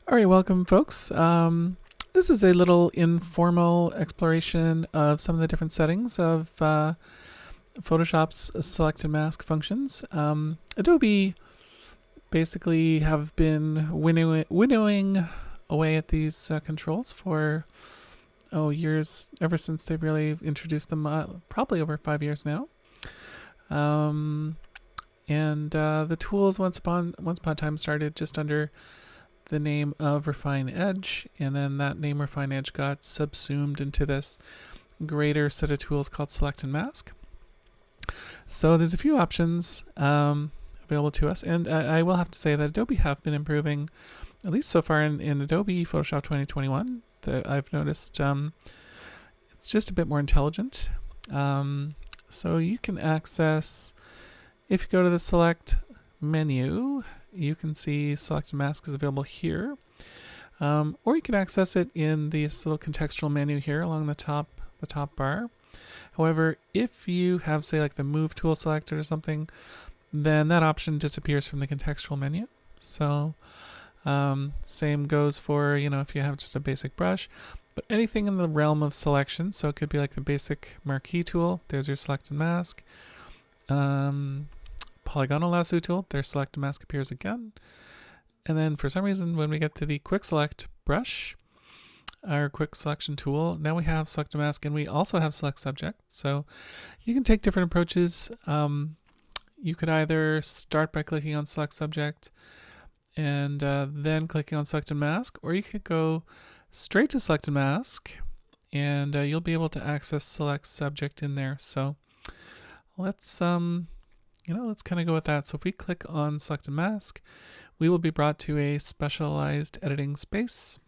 All right, welcome, folks. This is a little informal exploration of some of the different settings of Photoshop's select and mask functions. Adobe basically have been winnowing away at these controls for years, ever since they've really introduced them, probably over 5 years now. The tools once upon a time started just under the name of Refine Edge, and then that name Refine Edge got subsumed into this greater set of tools called Select and Mask. So there's a few options available to us, and I will have to say that Adobe have been improving, at least so far in Adobe Photoshop 2021. I've noticed it's just a bit more intelligent. So you can access, if you go to the Select menu, you can see Select and Mask is available here. Or you can access it in this little contextual menu here along the top bar. However, if you have, say, like the Move tool selected or something, then that option disappears from the contextual menu. So same goes for, if you have just a basic brush. But anything in the realm of selection, so it could be like the basic marquee tool, there's your Select and Mask. Polygonal lasso tool, their Select and Mask appears again. And then for some reason, when we get to the Quick Select brush, our quick selection tool, now we have Select and Mask, and we also have Select Subject. So you can take different approaches. You could either start by clicking on Select Subject and then clicking on Select and Mask, or you could go straight to Select and Mask, and you'll be able to access Select Subject in there. So let's let's kind of go with that. So if we click on Select and Mask, we will be brought to a specialized editing space.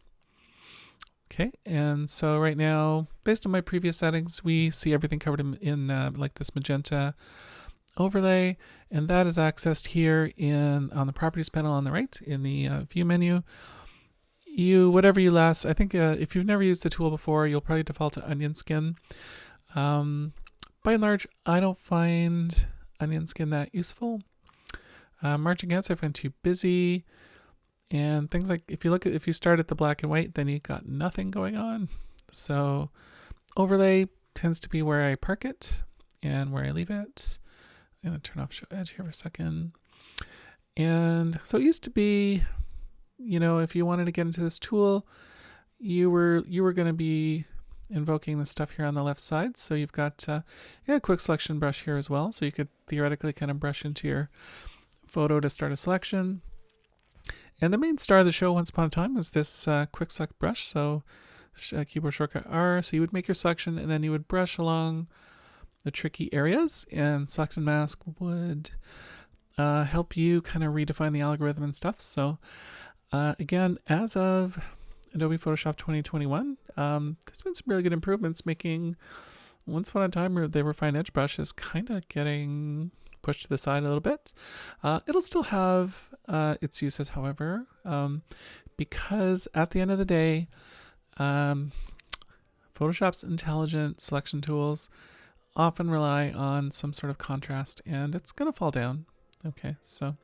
Okay, and so right now, based on my previous settings, we see everything covered in like this magenta overlay, and that is accessed here on the Properties panel on the right in the View menu. Whatever you last, I think if you've never used the tool before, you'll probably default to Onion Skin. By and large, I don't find Onion Skin that useful. Marching Ants I find too busy, and things like if you start at the black and white, then you got nothing going on. So overlay tends to be where I park it and where I leave it. I'm gonna turn off Show Edge here for a second. And so it used to be, if you wanted to get into this tool, you were going to be invoking the stuff here on the left side. So you've got a quick selection brush here as well. So you could theoretically kind of brush into your photo to start a selection. And the main star of the show once upon a time was this quick select brush. So keyboard shortcut R. So you would make your selection and then you would brush along the tricky areas, and Select and Mask would help you kind of redefine the algorithm and stuff. So again, as of Adobe Photoshop 2021, there's been some really good improvements, making once upon a time the Refine Edge brush is kind of getting pushed to the side a little bit. It'll still have its uses, however, because at the end of the day, Photoshop's intelligent selection tools often rely on some sort of contrast, and it's going to fall down. Okay, so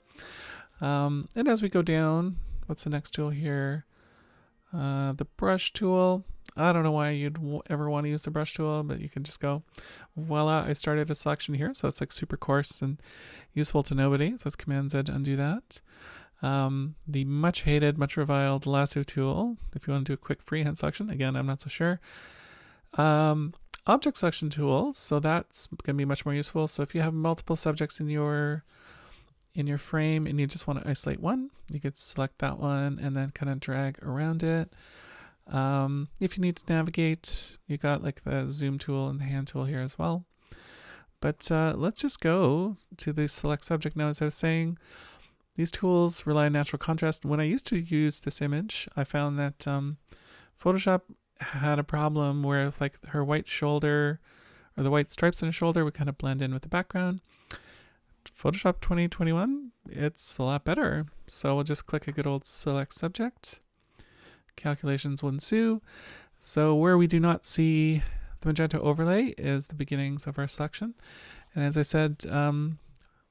and as we go down, what's the next tool here? The brush tool. I don't know why you'd ever want to use the brush tool, but you can just go, voila, I started a selection here. So it's like super coarse and useful to nobody. So it's Command Z to undo that. The much hated, much reviled lasso tool, if you want to do a quick freehand selection. Again, I'm not so sure. Object selection tools. So that's going to be much more useful. So if you have multiple subjects in your frame and you just want to isolate one, you could select that one and then kind of drag around it. If you need to navigate, you got like the zoom tool and the hand tool here as well. But let's just go to the select subject now. As I was saying, these tools rely on natural contrast. When I used to use this image, I found that Photoshop had a problem where like her white shoulder or the white stripes on her shoulder would kind of blend in with the background. Photoshop 2021, it's a lot better. So we'll just click a good old select subject. Calculations will ensue. So where we do not see the magenta overlay is the beginnings of our selection. And as I said,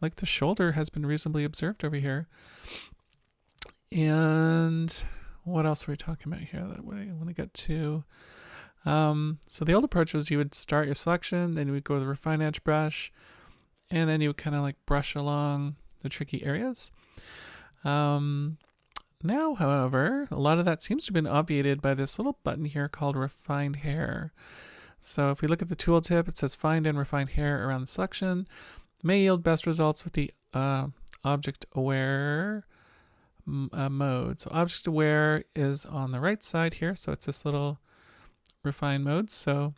like the shoulder has been reasonably observed over here. And what else are we talking about here that I want to get to? So the old approach was you would start your selection, then you would go to the refine edge brush, and then you would kind of like brush along the tricky areas. Now, however, a lot of that seems to have been obviated by this little button here called Refined Hair. So if we look at the tooltip, it says Find and Refine Hair around the selection. May yield best results with the Object Aware mode. So Object Aware is on the right side here, so it's this little refine mode. So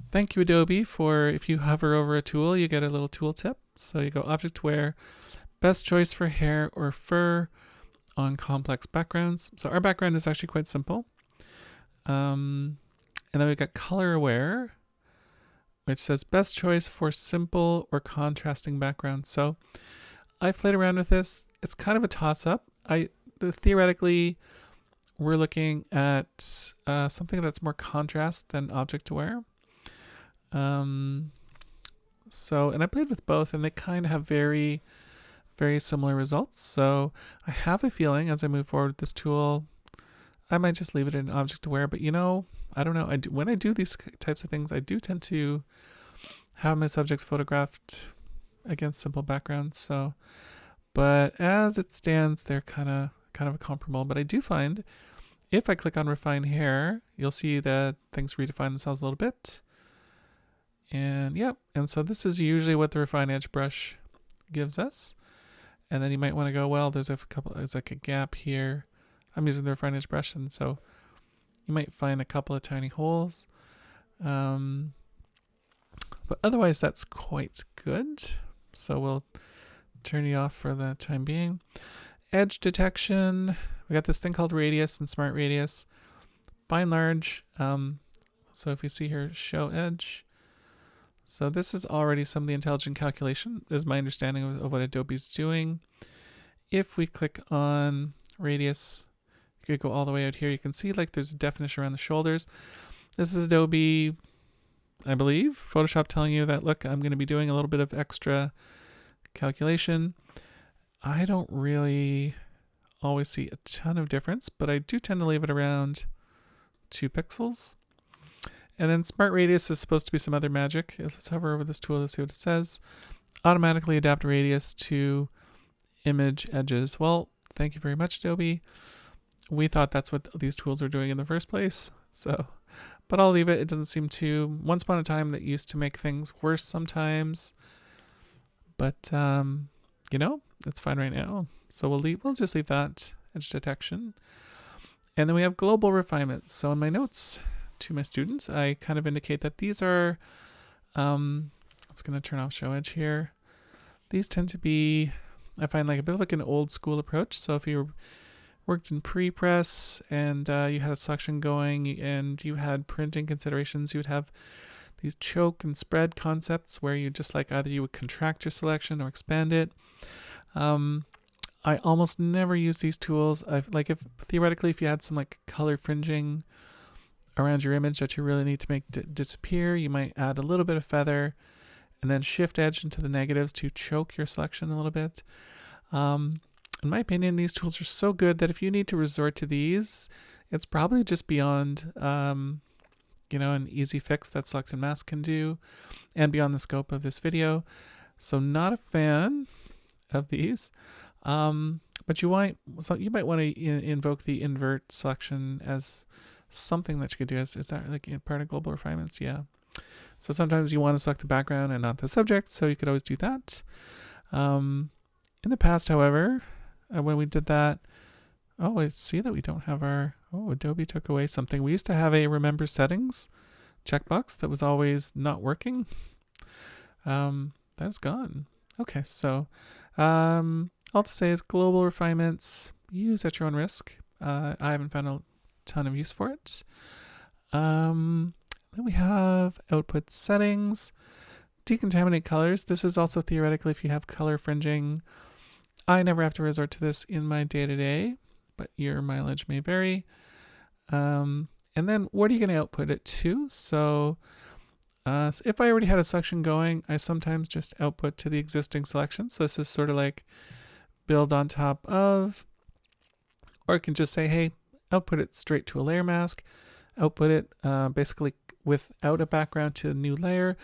thank you, Adobe, for if you hover over a tool, you get a little tooltip. So you go Object Aware, best choice for hair or fur on complex backgrounds. So our background is actually quite simple. And then we've got color aware, which says best choice for simple or contrasting backgrounds. So I've played around with this. It's kind of a toss-up. Theoretically, we're looking at something that's more contrast than object aware. And I played with both, and they kind of have very, very similar results. So I have a feeling as I move forward with this tool, I might just leave it in object aware. But I don't know. When I do these types of things, I do tend to have my subjects photographed against simple backgrounds. So, but as it stands, they're kind of comparable. But I do find if I click on Refine Hair, you'll see that things redefine themselves a little bit. And and so this is usually what the Refine Edge brush gives us. And then you might want to go, well, there's like a gap here. I'm using the Refine Edge brush, and so you might find a couple of tiny holes. But otherwise, that's quite good. So we'll turn you off for the time being. Edge detection. We got this thing called Radius and Smart Radius. By and large, so if you see here, show edge. So this is already some of the intelligent calculation, is my understanding of what Adobe's doing. If we click on Radius, you could go all the way out here. You can see like there's a definition around the shoulders. This is Adobe, I believe, Photoshop telling you that, look, I'm going to be doing a little bit of extra calculation. I don't really always see a ton of difference, but I do tend to leave it around 2 pixels. And then Smart Radius is supposed to be some other magic. Let's hover over this tool to see what it says. Automatically adapt radius to image edges. Well, thank you very much, Adobe. We thought that's what these tools are doing in the first place. So, but I'll leave it. It doesn't seem to. Once upon a time, that used to make things worse sometimes. But it's fine right now. So we'll just leave that edge detection. And then we have global refinements. So in my notes to my students, I kind of indicate that these are, it's going to turn off show edge here. These tend to be, I find, like a bit of like an old school approach. So if you worked in pre-press and you had a selection going and you had printing considerations, you would have these choke and spread concepts where you just like either you would contract your selection or expand it. I almost never use these tools. Theoretically, if you had some like color fringing around your image that you really need to make disappear, you might add a little bit of feather and then shift edge into the negatives to choke your selection a little bit. In my opinion, these tools are so good that if you need to resort to these, it's probably just beyond an easy fix that Select and Mask can do and beyond the scope of this video. So not a fan of these. But you might want to invoke the invert selection as something that you could do. Is that like part of global refinements? Yeah. So sometimes you want to select the background and not the subject, so you could always do that. In the past, however, when we did that, I see that we don't have Adobe took away something. We used to have a remember settings checkbox that was always not working. That is gone. Okay, so all to say is global refinements, use at your own risk. I haven't found a ton of use for it. Then we have output settings, decontaminate colors. This is also theoretically if you have color fringing. I never have to resort to this in my day-to-day, but your mileage may vary. And then what are you going to output it to? So if I already had a selection going, I sometimes just output to the existing selection. So this is sort of like build on top of, or I can just say, hey, output it straight to a layer mask, output it basically without a background to a new layer.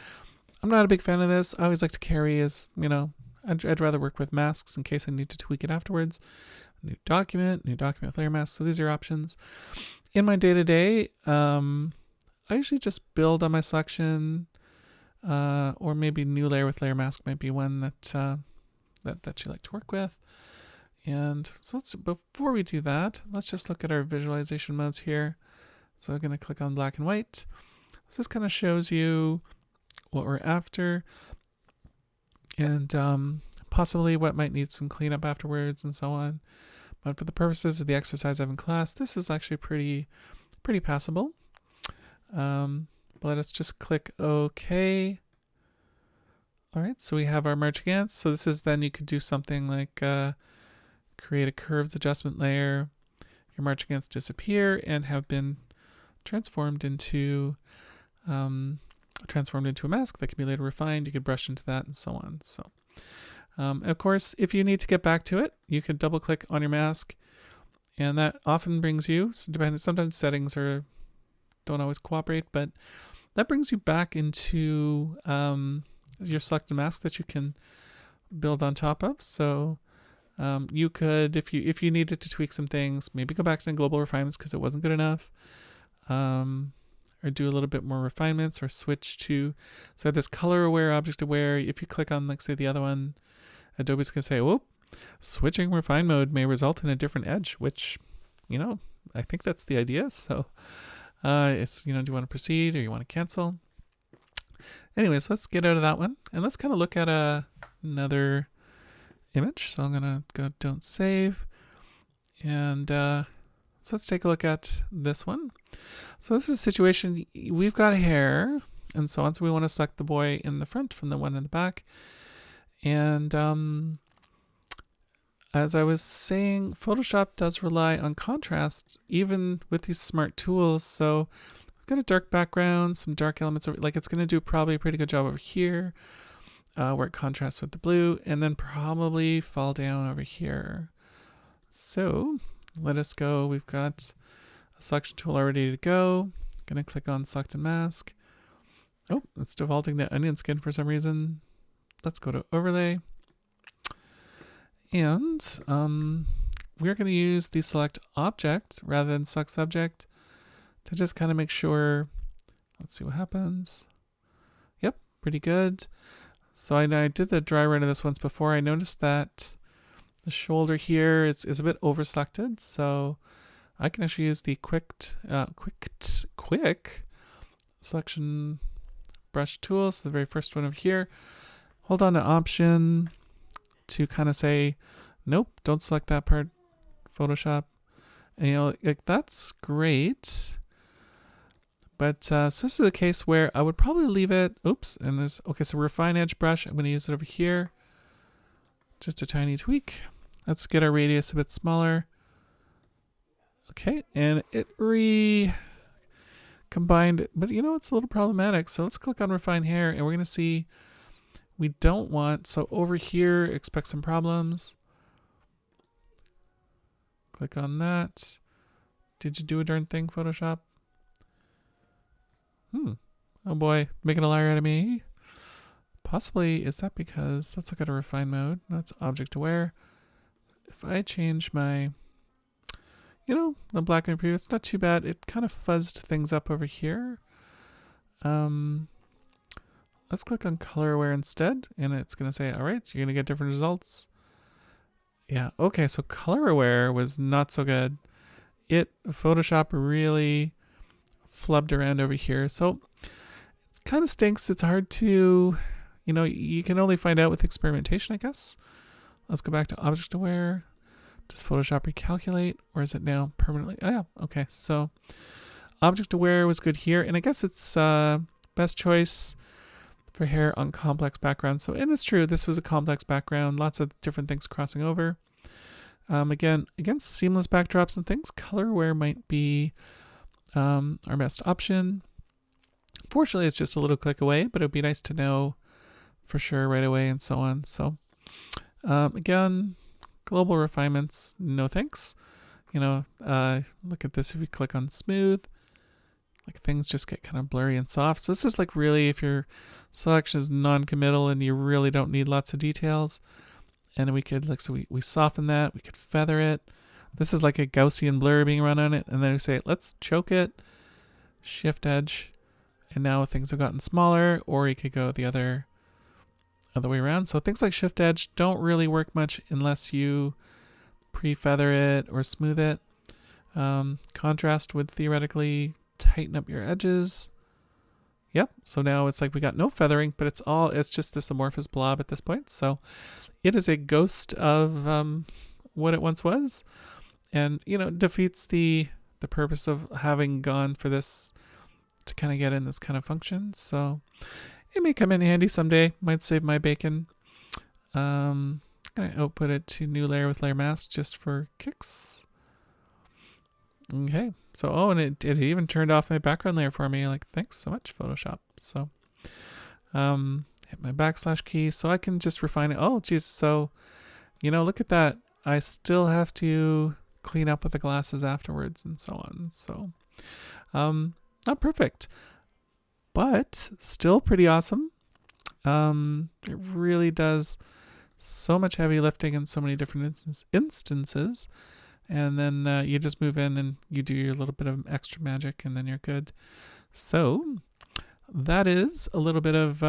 I'm not a big fan of this. I always like to carry as, I'd rather work with masks in case I need to tweak it afterwards. New document with layer mask. So these are options. In my day-to-day, I usually just build on my selection, or maybe new layer with layer mask might be one that you like to work with. And so before we do that, let's just look at our visualization modes here. So I'm going to click on black and white. So this kind of shows you what we're after, and possibly what might need some cleanup afterwards and so on. But for the purposes of the exercise I have in class, this is actually pretty passable. Let us just click OK. All right, so we have our merge against. So this is then you could do something like create a curves adjustment layer, your merge against disappear, and have been transformed into a mask that can be later refined. You could brush into that and so on. So of course, if you need to get back to it, you can double click on your mask, and that often brings you, sometimes settings don't always cooperate, but that brings you back into your selected mask that you can build on top of. So you could, if you needed to tweak some things, maybe go back to global refinements because it wasn't good enough, or do a little bit more refinements, or switch to, so this color aware, object aware. If you click on, like, say, the other one, Adobe's going to say, whoop, switching refine mode may result in a different edge, which, I think that's the idea. So it's, do you want to proceed or you want to cancel? Anyways, let's get out of that one and let's kind of look at another image. So I'm going to go don't save, and so let's take a look at this one. So this is a situation, we've got hair and so on. So we want to select the boy in the front from the one in the back. And as I was saying, Photoshop does rely on contrast even with these smart tools. So we've got a dark background, some dark elements, like it's going to do probably a pretty good job over here where it contrasts with the blue, and then probably fall down over here. So let us go. We've got a selection tool already to go. Going to click on select and mask. Oh, it's defaulting to onion skin for some reason. Let's go to overlay. And we're going to use the select object rather than select subject to just kind of make sure. Let's see what happens. Yep, pretty good. So I did the dry run of this once before. I noticed that the shoulder here is a bit over selected. So I can actually use the quick selection brush tool. So the very first one over here. Hold on to Option to kind of say, nope, don't select that part, Photoshop. And that's great. But so this is a case where I would probably leave it. Oops, and there's so refine edge brush. I'm going to use it over here. Just a tiny tweak. Let's get our radius a bit smaller. Okay, and it combined, but it's a little problematic. So let's click on refine hair, and we're going to see we don't want, so over here, expect some problems. Click on that. Did you do a darn thing, Photoshop? Oh boy, making a liar out of me. Possibly, is that because, let's look at a refine mode. That's object aware. If I change my, the black and preview, it's not too bad. It kind of fuzzed things up over here. Let's click on color aware instead, and it's going to say, all right, you're going to get different results. Yeah, okay, so color aware was not so good. Photoshop really flubbed around over here. So it kind of stinks. It's hard to, you can only find out with experimentation, I guess. Let's go back to object aware. Does Photoshop recalculate, or is it now permanently? Oh yeah, okay, so object aware was good here, and I guess it's best choice for hair on complex background. So, and it's true, this was a complex background, lots of different things crossing over. Again, against seamless backdrops and things, color aware might be our best option. Fortunately, it's just a little click away, but it would be nice to know for sure right away and so on. So again, global refinements, no thanks. Look at this. If we click on smooth, like things just get kind of blurry and soft. So this is like really if your selection is non-committal and you really don't need lots of details. And we could we soften that. We could feather it. This is like a Gaussian blur being run on it. And then we say, let's choke it, shift edge. And now things have gotten smaller, or you could go the other way around. So things like shift edge don't really work much unless you pre-feather it or smooth it. Contrast would theoretically tighten up your edges. Yep. So now it's like we got no feathering, but it's just this amorphous blob at this point. So it is a ghost of what it once was, and defeats the purpose of having gone for this to kind of get in this kind of function. So it may come in handy someday. Might save my bacon. I'm gonna output it to new layer with layer mask just for kicks. Okay. So and it even turned off my background layer for me. Like, thanks so much, Photoshop. So hit my backslash key so I can just refine it. Oh geez. So look at that. I still have to clean up with the glasses afterwards and so on. So not perfect, but still pretty awesome. It really does so much heavy lifting in so many different instances. And then you just move in and you do your little bit of extra magic, and then you're good. So that is a little bit of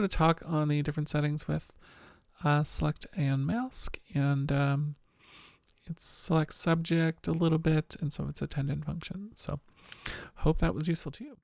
talk on the different settings with select and mask, and it's select subject a little bit, and so it's a tendon function. So hope that was useful to you.